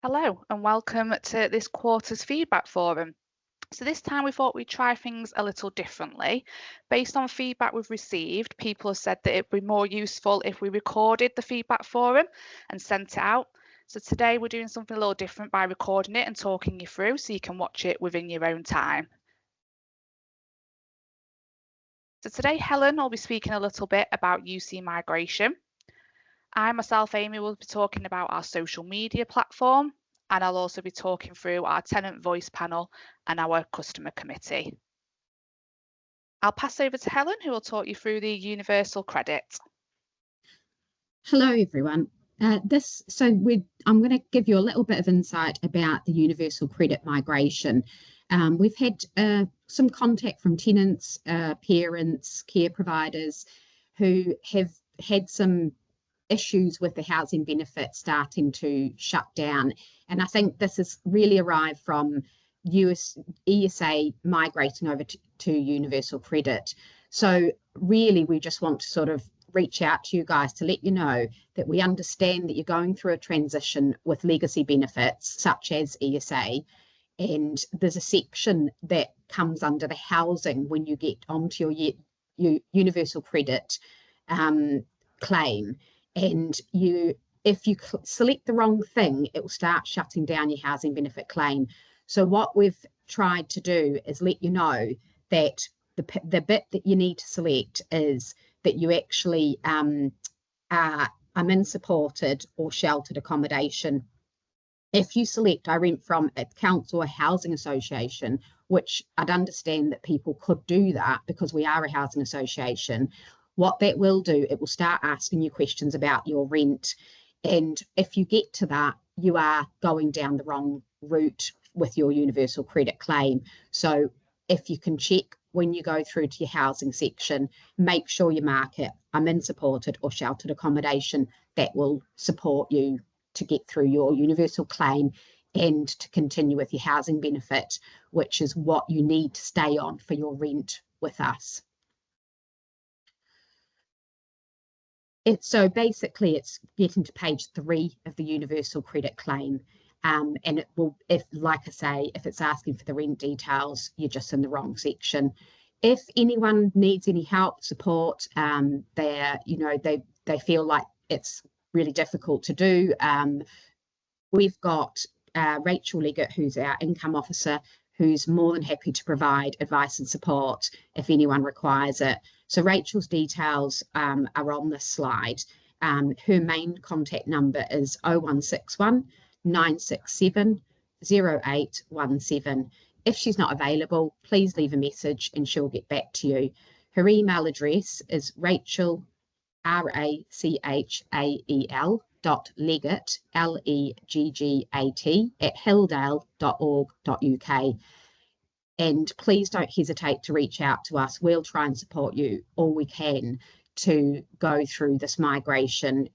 Hello and welcome to this quarter's feedback forum. So this time we thought we'd try things a little differently. Based on feedback we've received, people have said that it'd be more useful if we recorded the feedback forum and sent it out. So today we're doing something a little different by recording it and talking you through so you can watch it within your own time. So today Helen will be speaking a little bit about UC migration. I myself, Amy, will be talking about our social media platform, and I'll also be talking through our tenant voice panel and our customer committee. I'll pass over to Helen, who will talk you through the universal credit. Hello, everyone. I'm going to give you a little bit of insight about the universal credit migration. We've had some contact from tenants, parents, care providers who have had some issues with the housing benefit starting to shut down. And I think this has really arrived from ESA migrating over to universal credit. So really, we just want to sort of reach out to you guys to let you know that we understand that you're going through a transition with legacy benefits such as ESA. And there's a section that comes under the housing when you get onto your universal credit claim. And if you select the wrong thing, it will start shutting down your housing benefit claim. So what we've tried to do is let you know that the bit that you need to select is that you actually are unsupported or sheltered accommodation. If you select I rent from a council or housing association, which I'd understand that people could do that because we are a housing association, what that will do, it will start asking you questions about your rent. And if you get to that, you are going down the wrong route with your universal credit claim. So if you can check when you go through to your housing section, make sure you mark it, I'm in supported or sheltered accommodation. That will support you to get through your universal claim and to continue with your housing benefit, which is what you need to stay on for your rent with us. So basically it's getting to page 3 of the universal credit claim. And it will, like I say, if it's asking for the rent details, you're just in the wrong section. If anyone needs any help, support, they feel like it's really difficult to do, we've got Rachel Leggett, who's our income officer, who's more than happy to provide advice and support if anyone requires it. So Rachel's details are on this slide. Her main contact number is 0161 967 0817. If she's not available, please leave a message and she'll get back to you. Her email address is Rachel, RACHAEL .leggett, LEGGAT, at hilldale.org.uk. And please don't hesitate to reach out to us. We'll try and support you all we can to go through this migration.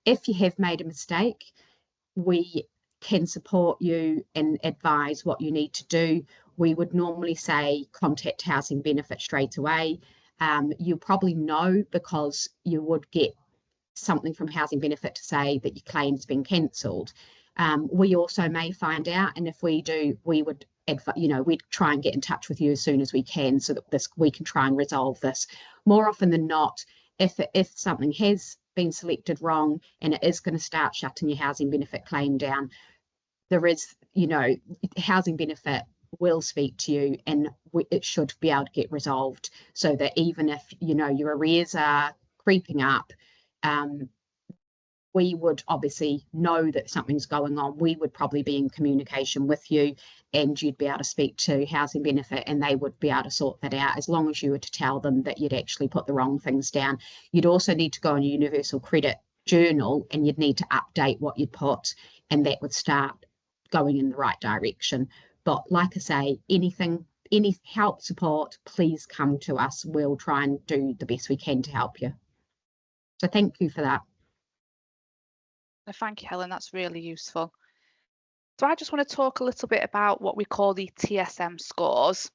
If you have made a mistake, we can support you and advise what you need to do. We would normally say contact housing benefit straight away. You probably know because you would get something from housing benefit to say that your claim's been cancelled. We also may find out, and if we do, we would we'd try and get in touch with you as soon as we can so that we can try and resolve this. More often than not, if something has been selected wrong and it is going to start shutting your housing benefit claim down, there is, housing benefit will speak to you and it should be able to get resolved so that even if, your arrears are creeping up, we would obviously know that something's going on. We would probably be in communication with you and you'd be able to speak to housing benefit and they would be able to sort that out as long as you were to tell them that you'd actually put the wrong things down. You'd also need to go on your universal credit journal and you'd need to update what you'd put and that would start going in the right direction. But like I say, any help, support, please come to us. We'll try and do the best we can to help you. So thank you for that. Thank you, Helen. That's really useful. So I just want to talk a little bit about what we call the TSM scores.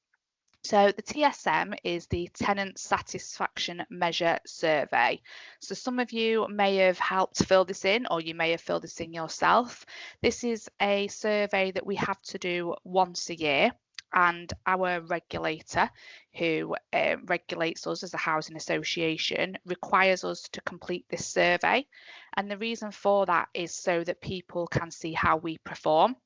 So the TSM is the Tenant Satisfaction Measure Survey. So some of you may have helped fill this in, or you may have filled this in yourself. This is a survey that we have to do once a year, and our regulator, who regulates us as a housing association, requires us to complete this survey. And the reason for that is so that people can see how we perform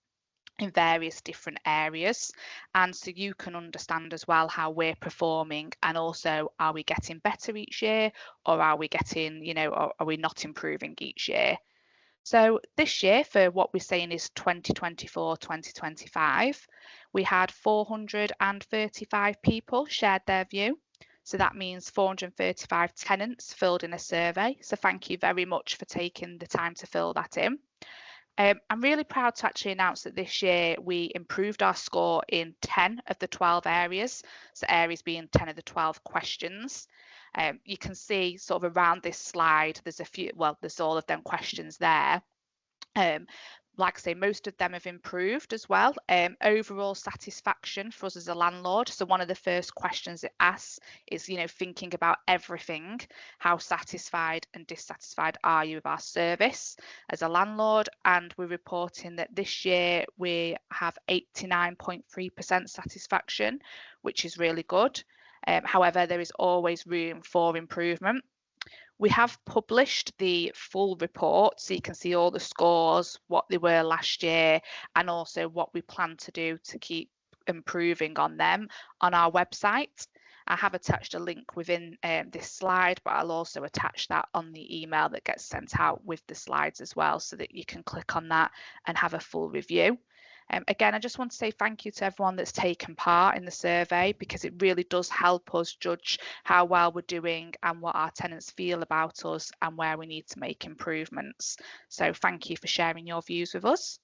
in various different areas, and so you can understand as well how we're performing, and also are we getting better each year, or are we getting, or are we not improving each year. So this year, for what we're saying is 2024-2025, we had 435 people shared their view. So that means 435 tenants filled in a survey. So thank you very much for taking the time to fill that in. I'm really proud to actually announce that this year we improved our score in 10 of the 12 areas, so areas being 10 of the 12 questions. You can see sort of around this slide, there's a few, well, there's all of them questions there. Like I say, most of them have improved as well. Overall satisfaction for us as a landlord. So one of the first questions it asks is, thinking about everything. How satisfied and dissatisfied are you with our service as a landlord? And we're reporting that this year we have 89.3% satisfaction, which is really good. However, there is always room for improvement. We have published the full report, so you can see all the scores, what they were last year, and also what we plan to do to keep improving on them on our website. I have attached a link within this slide, but I'll also attach that on the email that gets sent out with the slides as well, so that you can click on that and have a full review. Again, I just want to say thank you to everyone that's taken part in the survey, because it really does help us judge how well we're doing and what our tenants feel about us and where we need to make improvements. So thank you for sharing your views with us.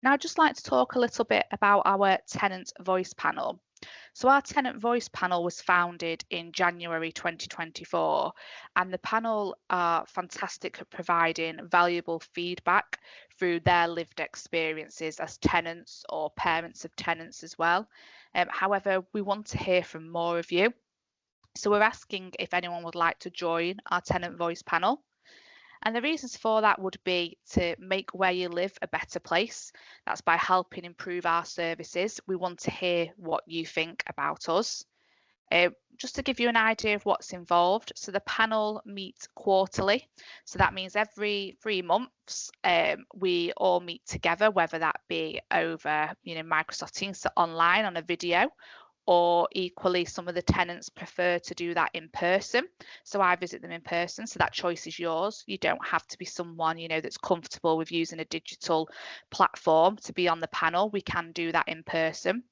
Now I'd just like to talk a little bit about our tenant voice panel. So our tenant voice panel was founded in January 2024, and the panel are fantastic at providing valuable feedback through their lived experiences as tenants or parents of tenants as well. However, we want to hear from more of you. So we're asking if anyone would like to join our tenant voice panel. And the reasons for that would be to make where you live a better place. That's by helping improve our services. We want to hear what you think about us. Just to give you an idea of what's involved, so the panel meets quarterly. So that means every 3 months we all meet together, whether that be over Microsoft Teams, so online on a video, or equally some of the tenants prefer to do that in person, so I visit them in person. So that choice is yours. You don't have to be someone that's comfortable with using a digital platform to be on the panel. We can do that in person.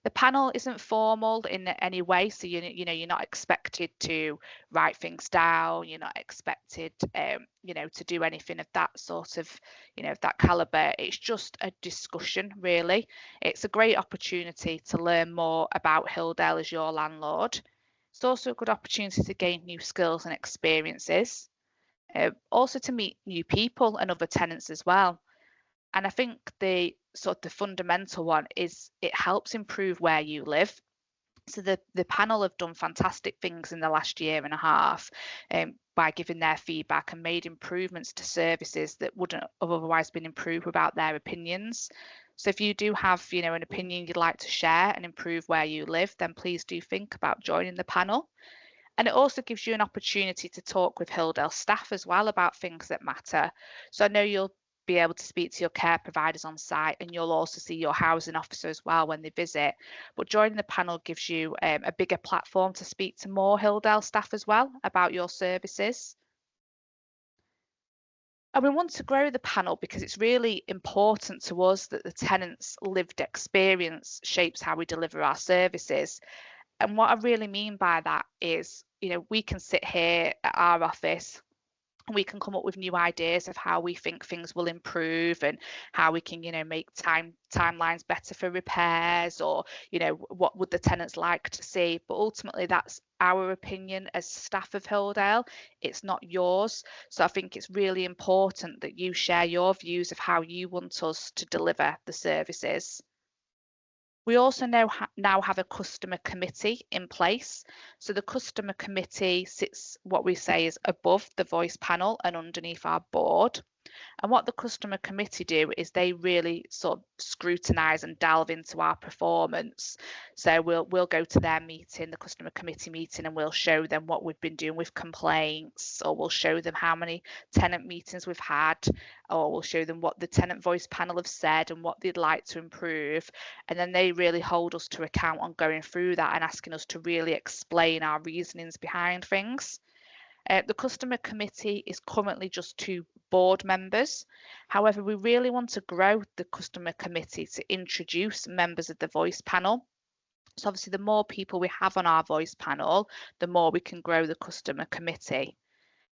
The panel isn't formal in any way, so you're not expected to write things down. You're not expected, to do anything of that sort of, of that caliber. It's just a discussion, really. It's a great opportunity to learn more about Hilldale as your landlord. It's also a good opportunity to gain new skills and experiences. Also to meet new people and other tenants as well. And I think the fundamental one is it helps improve where you live. So the panel have done fantastic things in the last year and a half by giving their feedback and made improvements to services that wouldn't have otherwise been improved without their opinions. So if you do have an opinion you'd like to share and improve where you live, then please do think about joining the panel. And it also gives you an opportunity to talk with Hilldale staff as well about things that matter. So I know you'll be able to speak to your care providers on site, and you'll also see your housing officer as well when they visit. But joining the panel gives you a bigger platform to speak to more Hilldale staff as well about your services. And we want to grow the panel because it's really important to us that the tenants' lived experience shapes how we deliver our services. And what I really mean by that is, we can sit here at our office we can come up with new ideas of how we think things will improve and how we can, make timelines better for repairs, or, what would the tenants like to see. But ultimately, that's our opinion as staff of Hilldale. It's not yours. So I think it's really important that you share your views of how you want us to deliver the services. We also now have a customer committee in place. So the customer committee sits, what we say, is above the voice panel and underneath our board. And what the customer committee do is they really sort of scrutinise and delve into our performance. So we'll go to their meeting, the customer committee meeting, and we'll show them what we've been doing with complaints, or we'll show them how many tenant meetings we've had, or we'll show them what the tenant voice panel have said and what they'd like to improve. And then they really hold us to account on going through that and asking us to really explain our reasonings behind things. The customer committee is currently just 2 board members. However, we really want to grow the customer committee to introduce members of the voice panel. So obviously, the more people we have on our voice panel, the more we can grow the customer committee.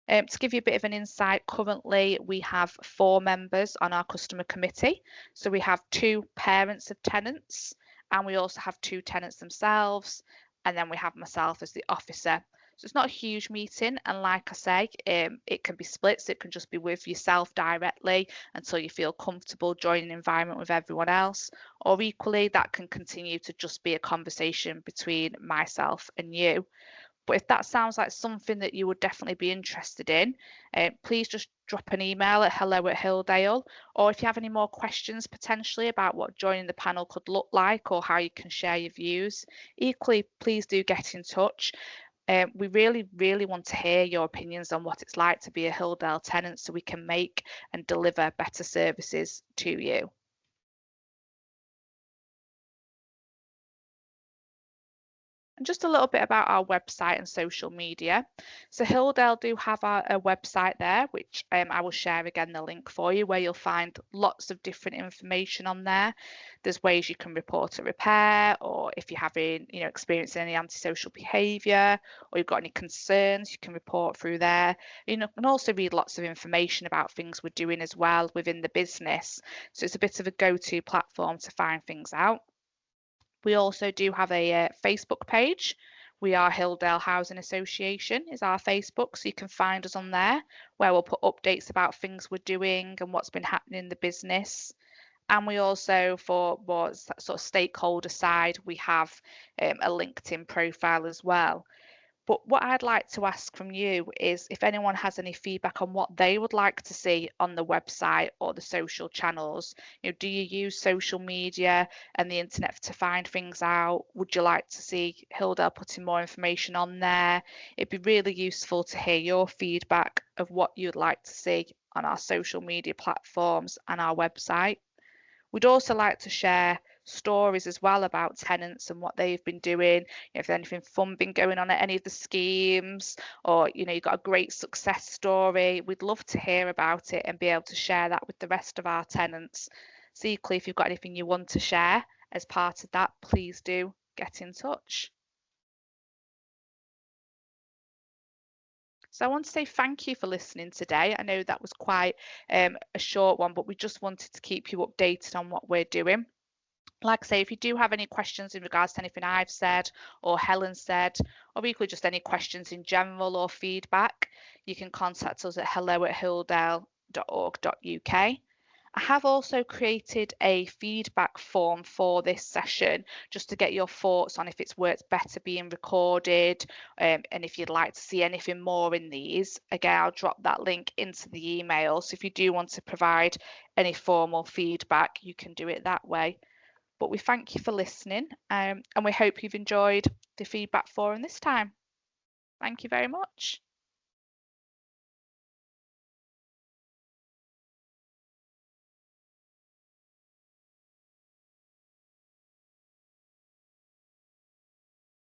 To give you a bit of an insight, currently we have 4 members on our customer committee. So we have 2 parents of tenants, and we also have 2 tenants themselves, and then we have myself as the officer. So it's not a huge meeting, and like I say, it can be split, so it can just be with yourself directly until you feel comfortable joining the environment with everyone else, or equally that can continue to just be a conversation between myself and you. But if that sounds like something that you would definitely be interested in, please just drop an email at hello@hilldale, or if you have any more questions potentially about what joining the panel could look like or how you can share your views, equally, please do get in touch. We really, really want to hear your opinions on what it's like to be a Hilldale tenant, so we can make and deliver better services to you. And just a little bit about our website and social media. So Hilldale do have a website there, which I will share again the link for you, where you'll find lots of different information on there. There's ways you can report a repair, or if you're having, experiencing any antisocial behaviour, or you've got any concerns, you can report through there. You can also read lots of information about things we're doing as well within the business. So it's a bit of a go-to platform to find things out. We also do have a Facebook page. We are Hilldale Housing Association is our Facebook, so you can find us on there, where we'll put updates about things we're doing and what's been happening in the business. And we also, for more sort of stakeholder side, we have a LinkedIn profile as well. But what I'd like to ask from you is if anyone has any feedback on what they would like to see on the website or the social channels. Do you use social media and the internet to find things out? Would you like to see Hilda putting more information on there? It'd be really useful to hear your feedback of what you'd like to see on our social media platforms and our website. We'd also like to share stories as well about tenants and what they've been doing. If there's anything fun been going on at any of the schemes, or you've got a great success story, we'd love to hear about it and be able to share that with the rest of our tenants. So equally, if you've got anything you want to share as part of that, please do get in touch. So I want to say thank you for listening today. I know that was quite a short one, but we just wanted to keep you updated on what we're doing. Like I say, if you do have any questions in regards to anything I've said or Helen said, or equally just any questions in general or feedback, you can contact us at hello@hilldale.org.uk. I have also created a feedback form for this session, just to get your thoughts on if it's worked better being recorded, and if you'd like to see anything more in these. Again, I'll drop that link into the email, so if you do want to provide any formal feedback, you can do it that way. But we thank you for listening, and we hope you've enjoyed the feedback forum this time. Thank you very much.